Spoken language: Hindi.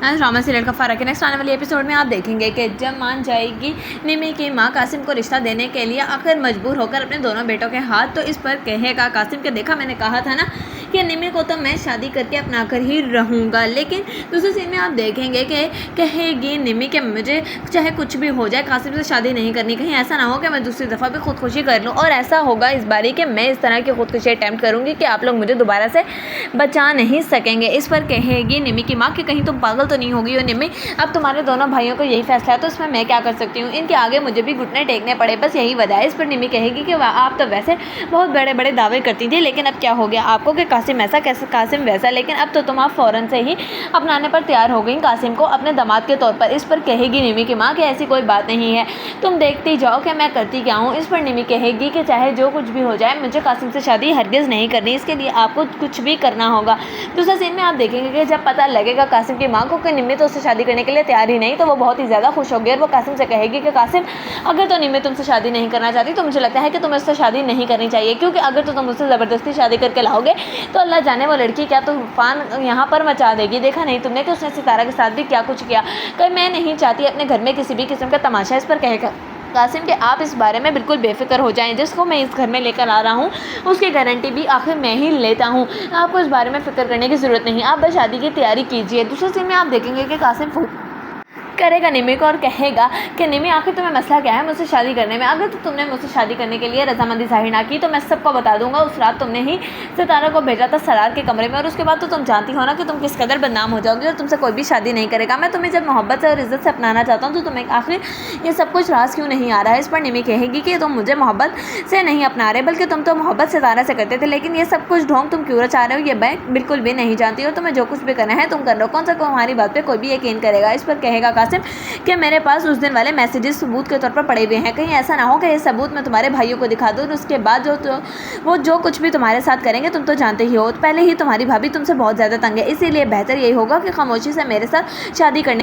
ड्रामा सीरियल का फ़र्क है। नेक्स्ट आने वाले एपिसोड में आप देखेंगे कि जब मान जाएगी निमी की माँ कासिम को रिश्ता देने के लिए आखिर मजबूर होकर अपने दोनों बेटों के हाथ, तो इस पर कहेगा कासिम के देखा मैंने कहा था ना कि निमी को तो मैं शादी करके अपना कर ही रहूँगा। लेकिन दूसरे सीन में आप देखेंगे कि कहेगी निमी कि मुझे चाहे कुछ भी हो जाए कासिम से शादी नहीं करनी, कहीं ऐसा ना हो कि मैं दूसरी दफ़ा भी खुदकुशी कर लूँ। और ऐसा होगा इस बारी कि मैं इस तरह की खुदकुशी अटैम्प्ट करूँगी कि आप लोग मुझे दोबारा से बचा नहीं सकेंगे। इस पर कहेगी निमी की माँ कि कहीं तुम पागल तो नहीं होगी हो निमी, अब तुम्हारे दोनों भाइयों को यही फैसला है तो इसमें मैं क्या कर सकती हूँ, इनके आगे मुझे भी घुटने टेकने पड़े, बस यही वजह है। इस पर निमी कहेगी कि आप तो वैसे बहुत बड़े बड़े दावे करती थी, लेकिन अब क्या हो गया आपको कि कासिम ऐसा कैसे कासिम वैसा, लेकिन अब तो तुम आप फ़ौरन से ही अपनाने पर तैयार हो गई कासिम को अपने दामाद के तौर पर। इस पर कहेगी निमी की माँ कि ऐसी कोई बात नहीं है, तुम देखती जाओ कि मैं करती क्या हूँ। इस पर निमी कहेगी कि चाहे जो कुछ भी हो जाए मुझे कासिम से शादी हरगिज़ नहीं करनी, इसके लिए आपको कुछ भी करना होगा। दूसरा सीन में आप देखेंगे कि जब पता लगेगा कासिम की माँ को कि निमी तो उससे शादी करने के लिए तैयार ही नहीं, तो वो बहुत ही ज़्यादा खुश होगी और वो कासिम से कहेगी कि कासिम अगर तो निमी तुमसे शादी नहीं करना चाहती तो मुझे लगता है कि तुम्हें उससे शादी नहीं करनी चाहिए, क्योंकि अगर तो तुम उससे ज़बरदस्ती शादी करके लाओगे तो अल्लाह जाने वो लड़की क्या तूफान यहाँ पर मचा देगी। देखा नहीं तुमने कि उसने सितारा के साथ भी क्या कुछ किया। कहीं मैं नहीं चाहती अपने घर में किसी भी किस्म का तमाशा। इस पर कहेगा कासिम कि आप इस बारे में बिल्कुल बेफिक्र हो जाएं, जिसको मैं इस घर में लेकर आ रहा हूँ उसकी गारंटी भी आखिर मैं ही लेता हूँ, आपको इस बारे में फ़िक्र करने की ज़रूरत नहीं, आप बस शादी की तैयारी कीजिए। दूसरे सीन में आप देखेंगे कि कासिम करेगा निमी को और कहेगा कि निमी आखिर तुम्हें मसला क्या है मुझसे शादी करने में, अगर तो तुमने मुझसे शादी करने के लिए रजामंदी जाहिर ना की तो मैं सबको बता दूंगा उस रात तुमने ही सितारा को भेजा था सरार के कमरे में, और उसके बाद तो तुम जानती हो ना कि तुम किस कदर बदनाम हो जाओगी और तुमसे कोई भी शादी नहीं करेगा। मैं तुम्हें जब मोहब्बत से और इज्जत से अपनाना चाहता हूँ तो तुम्हें आखिर ये सब कुछ राज क्यों नहीं आ रहा है। इस पर निमी कहेगी कि तुम मुझे मोहब्बत से नहीं अपना रहे बल्कि तुम तो मोहब्बत सितारा से करते थे, लेकिन ये सब कुछ ढोंग तुम क्यों रचा रहे हो ये मैं बिल्कुल भी नहीं जानती, और तुम्हें जो कुछ भी करना है तुम कर लो, कौन सा तुम्हारी बात पर कोई भी यकीन करेगा। इस पर कहेगा कासिम कि मेरे पास उस दिन वाले मैसेजेस सबूत के तौर पर पड़े हुए हैं, कहीं ऐसा ना हो कि ये सबूत मैं तुम्हारे भाइयों को दिखा दूँ और उसके बाद वो जो कुछ भी तुम्हारे साथ करेंगे तुम तो जानते ही हो, पहले ही तुम्हारी भाभी तुमसे बहुत ज़्यादा तंग है, इसीलिए बेहतर यही होगा कि खामोशी से मेरे साथ शादी करने